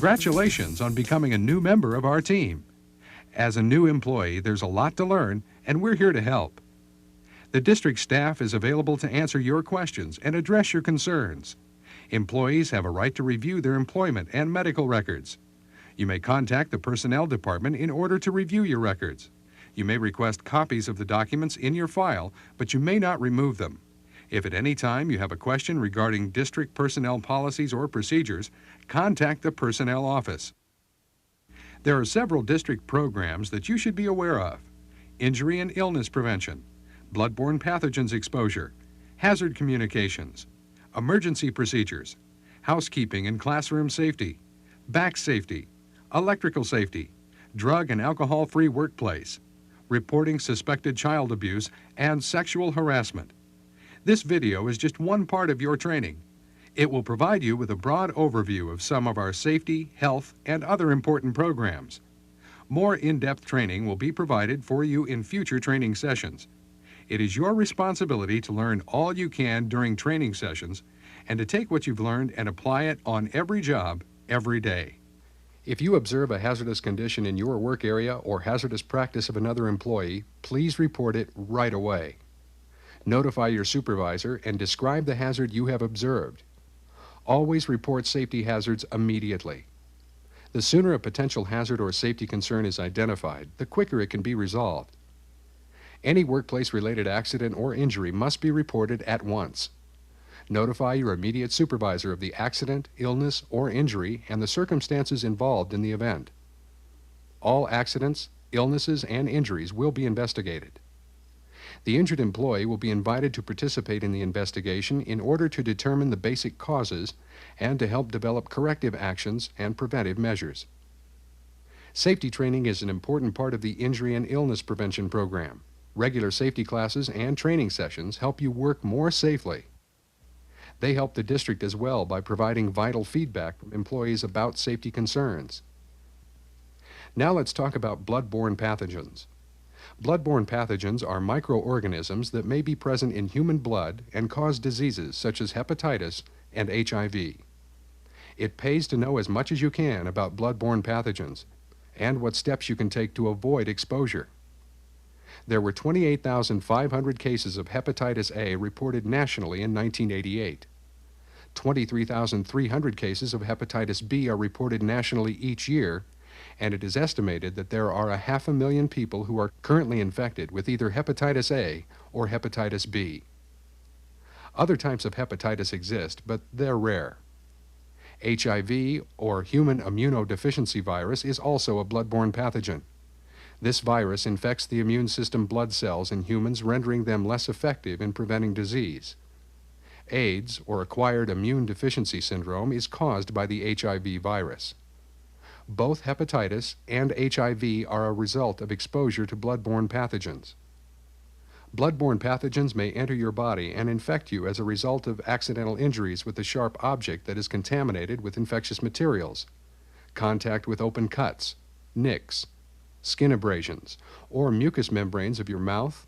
Congratulations on becoming a new member of our team. As a new employee, there's a lot to learn, and we're here to help. The district staff is available to answer your questions and address your concerns. Employees have a right to review their employment and medical records. You may contact the Personnel Department in order to review your records. You may request copies of the documents in your file, but you may not remove them. If at any time you have a question regarding district personnel policies or procedures, contact the Personnel Office. There are several district programs that you should be aware of: injury and illness prevention, bloodborne pathogens exposure, hazard communications, emergency procedures, housekeeping and classroom safety, back safety, electrical safety, drug and alcohol-free workplace, reporting suspected child abuse, and sexual harassment. This video is just one part of your training. It will provide you with a broad overview of some of our safety, health, and other important programs. More in-depth training will be provided for you in future training sessions. It is your responsibility to learn all you can during training sessions and to take what you've learned and apply it on every job, every day. If you observe a hazardous condition in your work area or hazardous practice of another employee, please report it right away. Notify your supervisor and describe the hazard you have observed. Always report safety hazards immediately. The sooner a potential hazard or safety concern is identified, the quicker it can be resolved. Any workplace-related accident or injury must be reported at once. Notify your immediate supervisor of the accident, illness, or injury and the circumstances involved in the event. All accidents, illnesses, and injuries will be investigated. The injured employee will be invited to participate in the investigation in order to determine the basic causes and to help develop corrective actions and preventive measures. Safety training is an important part of the injury and illness prevention program. Regular safety classes and training sessions help you work more safely. They help the district as well by providing vital feedback from employees about safety concerns. Now let's talk about bloodborne pathogens. Bloodborne pathogens are microorganisms that may be present in human blood and cause diseases such as hepatitis and HIV. It pays to know as much as you can about bloodborne pathogens and what steps you can take to avoid exposure. There were 28,500 cases of hepatitis A reported nationally in 1988. 23,300 cases of hepatitis B are reported nationally each year, and it is estimated that there are 500,000 people who are currently infected with either hepatitis A or hepatitis B. Other types of hepatitis exist, but they're rare. HIV, or human immunodeficiency virus, is also a bloodborne pathogen. This virus infects the immune system blood cells in humans, rendering them less effective in preventing disease. AIDS, or acquired immune deficiency syndrome, is caused by the HIV virus. Both hepatitis and HIV are a result of exposure to bloodborne pathogens. Bloodborne pathogens may enter your body and infect you as a result of accidental injuries with a sharp object that is contaminated with infectious materials, contact with open cuts, nicks, skin abrasions, or mucous membranes of your mouth,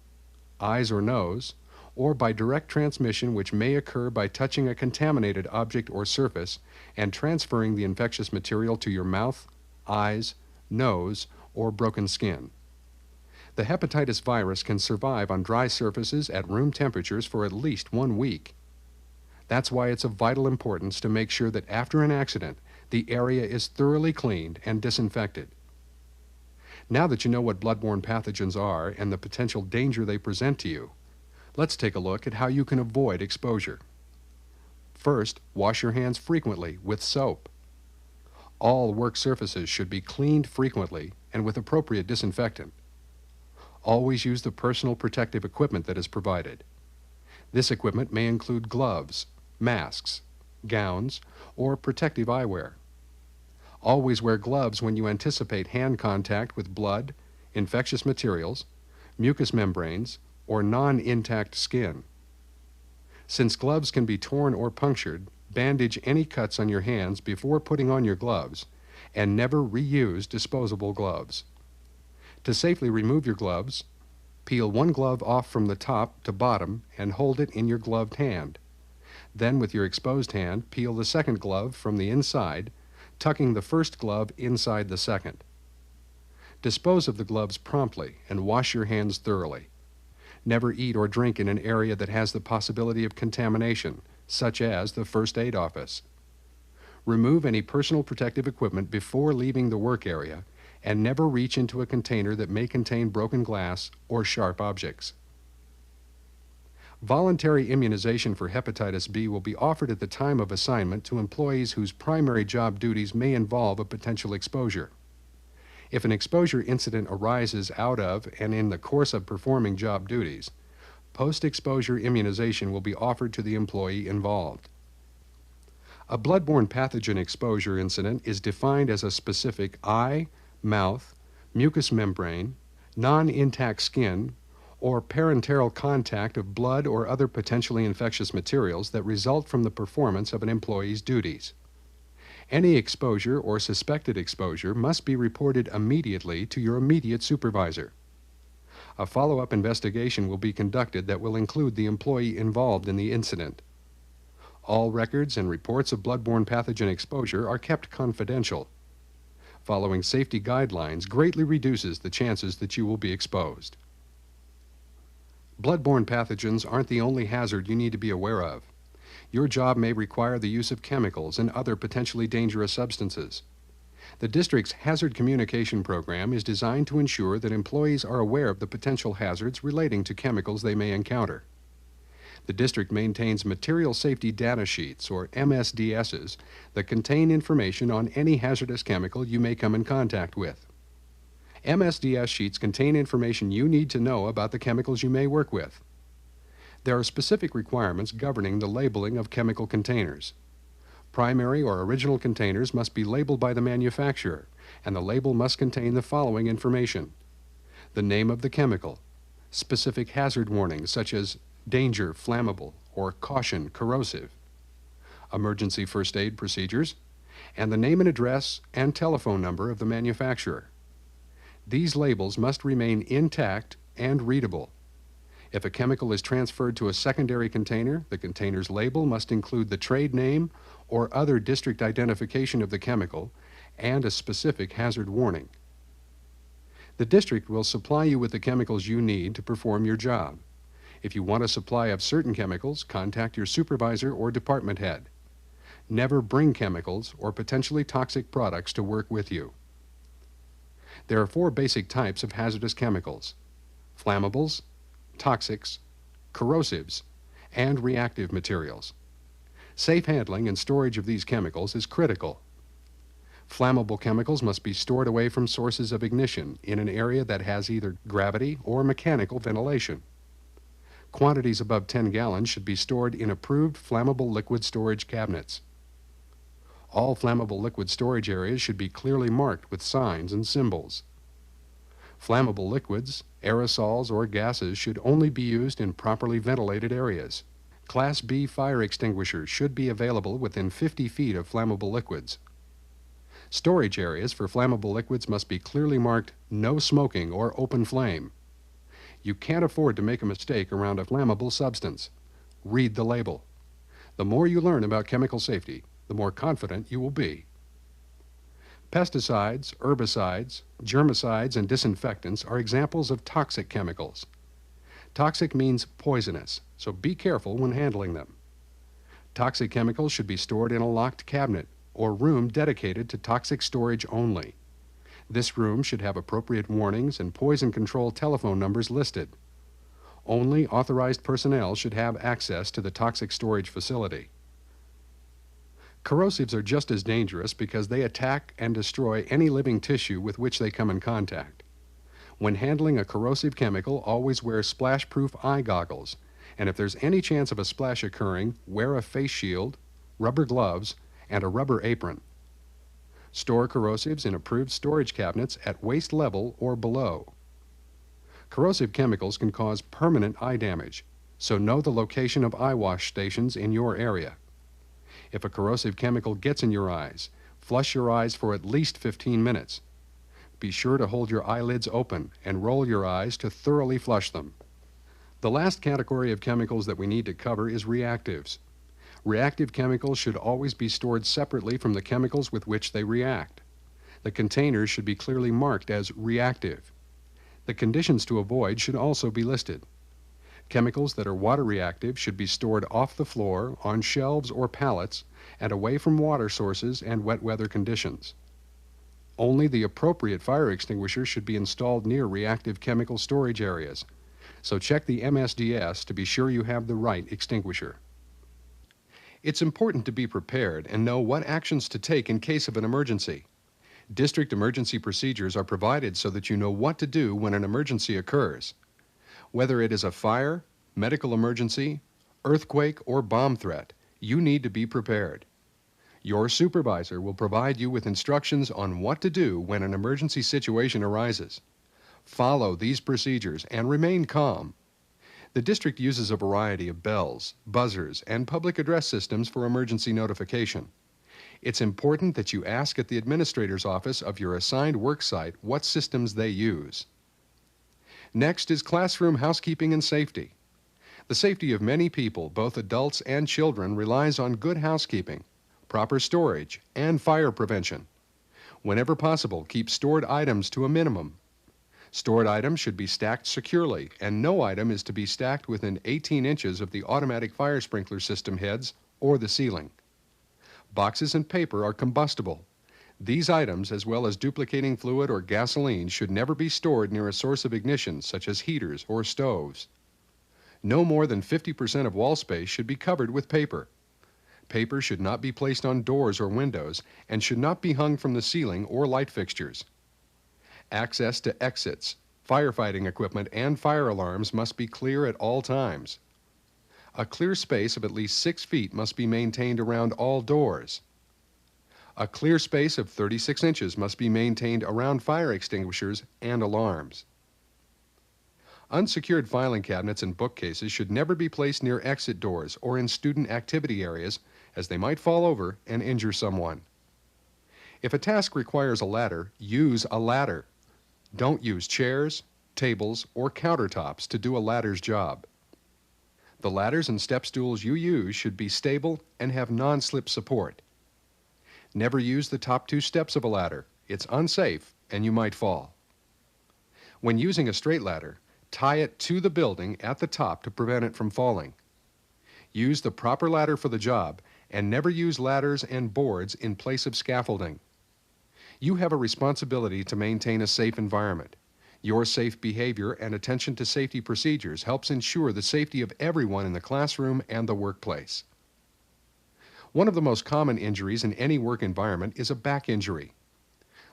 eyes, or nose, or by direct transmission, which may occur by touching a contaminated object or surface and transferring the infectious material to your mouth, eyes, nose, or broken skin. The hepatitis virus can survive on dry surfaces at room temperatures for at least 1 week. That's why it's of vital importance to make sure that after an accident, the area is thoroughly cleaned and disinfected. Now that you know what bloodborne pathogens are and the potential danger they present to you, let's take a look at how you can avoid exposure. First, wash your hands frequently with soap. All work surfaces should be cleaned frequently and with appropriate disinfectant. Always use the personal protective equipment that is provided. This equipment may include gloves, masks, gowns, or protective eyewear. Always wear gloves when you anticipate hand contact with blood, infectious materials, mucous membranes, or non-intact skin. Since gloves can be torn or punctured, bandage any cuts on your hands before putting on your gloves, and never reuse disposable gloves. To safely remove your gloves, peel one glove off from the top to bottom and hold it in your gloved hand. Then, with your exposed hand, peel the second glove from the inside, tucking the first glove inside the second. Dispose of the gloves promptly and wash your hands thoroughly. Never eat or drink in an area that has the possibility of contamination, such as the first aid office. Remove any personal protective equipment before leaving the work area, and never reach into a container that may contain broken glass or sharp objects. Voluntary immunization for hepatitis B will be offered at the time of assignment to employees whose primary job duties may involve a potential exposure. If an exposure incident arises out of and in the course of performing job duties, post-exposure immunization will be offered to the employee involved. A blood-borne pathogen exposure incident is defined as a specific eye, mouth, mucous membrane, non-intact skin, or parenteral contact of blood or other potentially infectious materials that result from the performance of an employee's duties. Any exposure or suspected exposure must be reported immediately to your immediate supervisor. A follow-up investigation will be conducted that will include the employee involved in the incident. All records and reports of blood-borne pathogen exposure are kept confidential. Following safety guidelines greatly reduces the chances that you will be exposed. Blood-borne pathogens aren't the only hazard you need to be aware of. Your job may require the use of chemicals and other potentially dangerous substances. The district's Hazard Communication Program is designed to ensure that employees are aware of the potential hazards relating to chemicals they may encounter. The district maintains material safety data sheets, or MSDSs, that contain information on any hazardous chemical you may come in contact with. MSDS sheets contain information you need to know about the chemicals you may work with. There are specific requirements governing the labeling of chemical containers. Primary or original containers must be labeled by the manufacturer, and the label must contain the following information: the name of the chemical, specific hazard warnings such as danger, flammable, or caution, corrosive, emergency first aid procedures, and the name and address and telephone number of the manufacturer. These labels must remain intact and readable. If a chemical is transferred to a secondary container, the container's label must include the trade name or other district identification of the chemical and a specific hazard warning. The district will supply you with the chemicals you need to perform your job. If you want a supply of certain chemicals, contact your supervisor or department head. Never bring chemicals or potentially toxic products to work with you. There are 4 basic types of hazardous chemicals: flammables, toxics, corrosives, and reactive materials. Safe handling and storage of these chemicals is critical. Flammable chemicals must be stored away from sources of ignition in an area that has either gravity or mechanical ventilation. Quantities above 10 gallons should be stored in approved flammable liquid storage cabinets. All flammable liquid storage areas should be clearly marked with signs and symbols. Flammable liquids, aerosols, or gases should only be used in properly ventilated areas. Class B fire extinguishers should be available within 50 feet of flammable liquids. Storage areas for flammable liquids must be clearly marked "No smoking" or "Open flame." You can't afford to make a mistake around a flammable substance. Read the label. The more you learn about chemical safety, the more confident you will be. Pesticides, herbicides, germicides, and disinfectants are examples of toxic chemicals. Toxic means poisonous, so be careful when handling them. Toxic chemicals should be stored in a locked cabinet or room dedicated to toxic storage only. This room should have appropriate warnings and poison control telephone numbers listed. Only authorized personnel should have access to the toxic storage facility. Corrosives are just as dangerous because they attack and destroy any living tissue with which they come in contact. When handling a corrosive chemical, always wear splash-proof eye goggles, and if there's any chance of a splash occurring, wear a face shield, rubber gloves, and a rubber apron. Store corrosives in approved storage cabinets at waist level or below. Corrosive chemicals can cause permanent eye damage, so know the location of eye wash stations in your area. If a corrosive chemical gets in your eyes, flush your eyes for at least 15 minutes. Be sure to hold your eyelids open and roll your eyes to thoroughly flush them. The last category of chemicals that we need to cover is reactives. Reactive chemicals should always be stored separately from the chemicals with which they react. The containers should be clearly marked as reactive. The conditions to avoid should also be listed. Chemicals that are water reactive should be stored off the floor, on shelves or pallets, and away from water sources and wet weather conditions. Only the appropriate fire extinguisher should be installed near reactive chemical storage areas, so check the MSDS to be sure you have the right extinguisher. It's important to be prepared and know what actions to take in case of an emergency. District emergency procedures are provided so that you know what to do when an emergency occurs. Whether it is a fire, medical emergency, earthquake, or bomb threat, you need to be prepared. Your supervisor will provide you with instructions on what to do when an emergency situation arises. Follow these procedures and remain calm. The district uses a variety of bells, buzzers, and public address systems for emergency notification. It's important that you ask at the administrator's office of your assigned work site what systems they use. Next is classroom housekeeping and safety. The safety of many people, both adults and children, relies on good housekeeping, proper storage, and fire prevention. Whenever possible, keep stored items to a minimum. Stored items should be stacked securely, and no item is to be stacked within 18 inches of the automatic fire sprinkler system heads or the ceiling. Boxes and paper are combustible. These items, as well as duplicating fluid or gasoline, should never be stored near a source of ignition, such as heaters or stoves. No more than 50% of wall space should be covered with paper. Paper should not be placed on doors or windows and should not be hung from the ceiling or light fixtures. Access to exits, firefighting equipment, and fire alarms must be clear at all times. A clear space of at least 6 feet must be maintained around all doors. A clear space of 36 inches must be maintained around fire extinguishers and alarms. Unsecured filing cabinets and bookcases should never be placed near exit doors or in student activity areas, as they might fall over and injure someone. If a task requires a ladder, use a ladder. Don't use chairs, tables, or countertops to do a ladder's job. The ladders and step stools you use should be stable and have non-slip support. Never use the top 2 steps of a ladder. It's unsafe and you might fall. When using a straight ladder, tie it to the building at the top to prevent it from falling. Use the proper ladder for the job and never use ladders and boards in place of scaffolding. You have a responsibility to maintain a safe environment. Your safe behavior and attention to safety procedures helps ensure the safety of everyone in the classroom and the workplace. One of the most common injuries in any work environment is a back injury.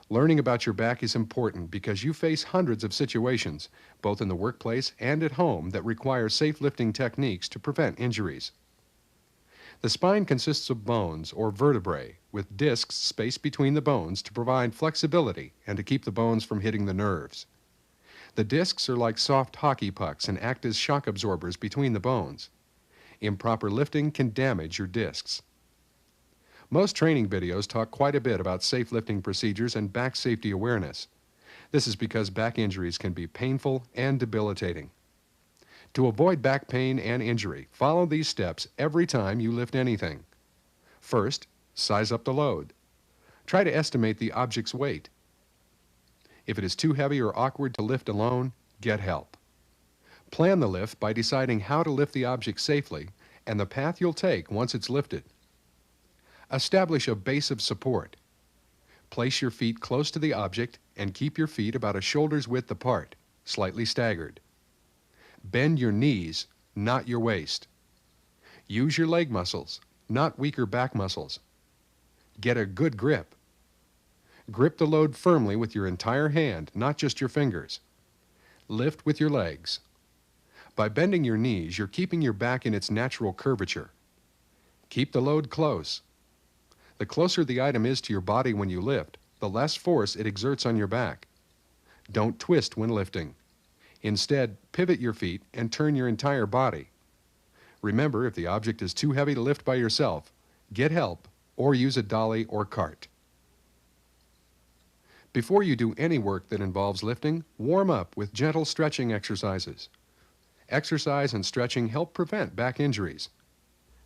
Learning about your back is important because you face hundreds of situations, both in the workplace and at home, that require safe lifting techniques to prevent injuries. The spine consists of bones, or vertebrae, with discs spaced between the bones to provide flexibility and to keep the bones from hitting the nerves. The discs are like soft hockey pucks and act as shock absorbers between the bones. Improper lifting can damage your discs. Most training videos talk quite a bit about safe lifting procedures and back safety awareness. This is because back injuries can be painful and debilitating. To avoid back pain and injury, follow these steps every time you lift anything. First, size up the load. Try to estimate the object's weight. If it is too heavy or awkward to lift alone, get help. Plan the lift by deciding how to lift the object safely and the path you'll take once it's lifted. Establish a base of support. Place your feet close to the object and keep your feet about a shoulder's width apart, slightly staggered. Bend your knees, not your waist. Use your leg muscles, not weaker back muscles. Get a good grip. Grip the load firmly with your entire hand, not just your fingers. Lift with your legs. By bending your knees, you're keeping your back in its natural curvature. Keep the load close. The closer the item is to your body when you lift, the less force it exerts on your back. Don't twist when lifting. Instead, pivot your feet and turn your entire body. Remember, if the object is too heavy to lift by yourself, get help or use a dolly or cart. Before you do any work that involves lifting, warm up with gentle stretching exercises. Exercise and stretching help prevent back injuries.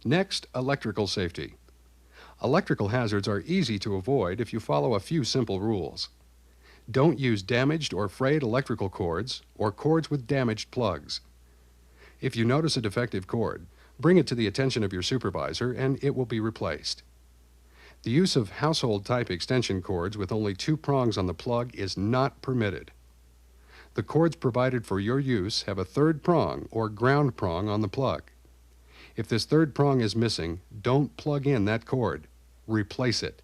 Next, electrical safety. Electrical hazards are easy to avoid if you follow a few simple rules. Don't use damaged or frayed electrical cords or cords with damaged plugs. If you notice a defective cord, bring it to the attention of your supervisor and it will be replaced. The use of household-type extension cords with only 2 prongs on the plug is not permitted. The cords provided for your use have a 3rd prong or ground prong on the plug. If this 3rd prong is missing, don't plug in that cord. Replace it.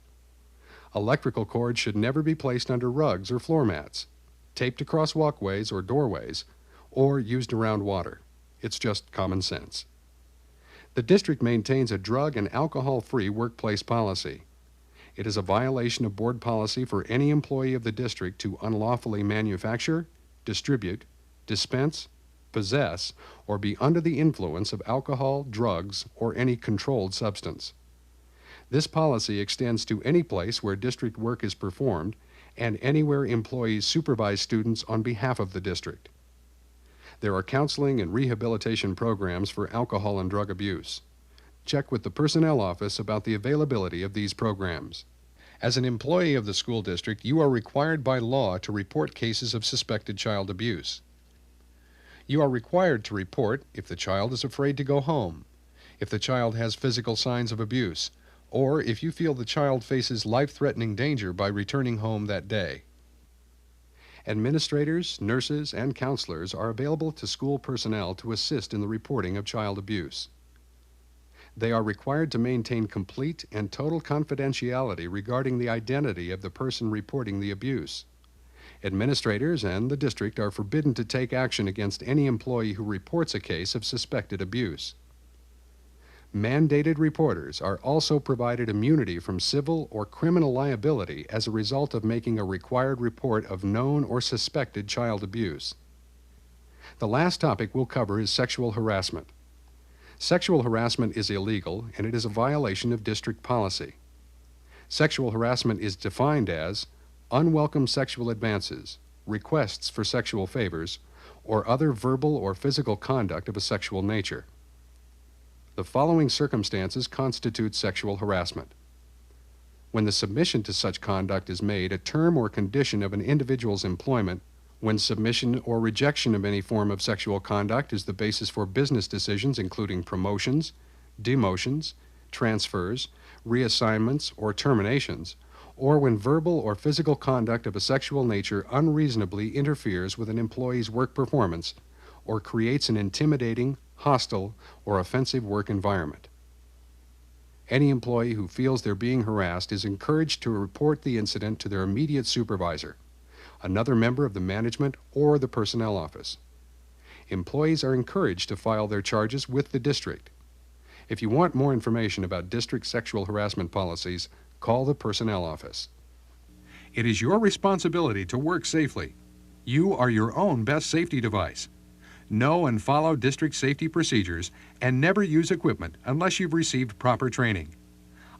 Electrical cords should never be placed under rugs or floor mats, taped across walkways or doorways, or used around water. It's just common sense. The district maintains a drug and alcohol-free workplace policy. It is a violation of board policy for any employee of the district to unlawfully manufacture, distribute, dispense, possess, or be under the influence of alcohol, drugs, or any controlled substance. This policy extends to any place where district work is performed and anywhere employees supervise students on behalf of the district. There are counseling and rehabilitation programs for alcohol and drug abuse. Check with the personnel office about the availability of these programs. As an employee of the school district, you are required by law to report cases of suspected child abuse. You are required to report if the child is afraid to go home, if the child has physical signs of abuse, or if you feel the child faces life-threatening danger by returning home that day. Administrators, nurses, and counselors are available to school personnel to assist in the reporting of child abuse. They are required to maintain complete and total confidentiality regarding the identity of the person reporting the abuse. Administrators and the district are forbidden to take action against any employee who reports a case of suspected abuse. Mandated reporters are also provided immunity from civil or criminal liability as a result of making a required report of known or suspected child abuse. The last topic we'll cover is sexual harassment. Sexual harassment is illegal and it is a violation of district policy. Sexual harassment is defined as unwelcome sexual advances, requests for sexual favors, or other verbal or physical conduct of a sexual nature. The following circumstances constitute sexual harassment: when the submission to such conduct is made a term or condition of an individual's employment, when submission or rejection of any form of sexual conduct is the basis for business decisions including promotions, demotions, transfers, reassignments, or terminations, or when verbal or physical conduct of a sexual nature unreasonably interferes with an employee's work performance or creates an intimidating, hostile, or offensive work environment. Any employee who feels they're being harassed is encouraged to report the incident to their immediate supervisor, another member of the management, or the personnel office. Employees are encouraged to file their charges with the district. If you want more information about district sexual harassment policies, call the personnel office. It is your responsibility to work safely. You are your own best safety device. Know and follow district safety procedures and never use equipment unless you've received proper training.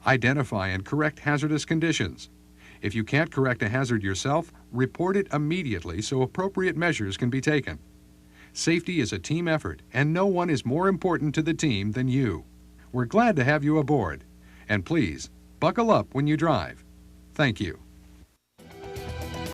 Identify and correct hazardous conditions. If you can't correct a hazard yourself, report it immediately so appropriate measures can be taken. Safety is a team effort, and no one is more important to the team than you. We're glad to have you aboard. And please, buckle up when you drive. Thank you.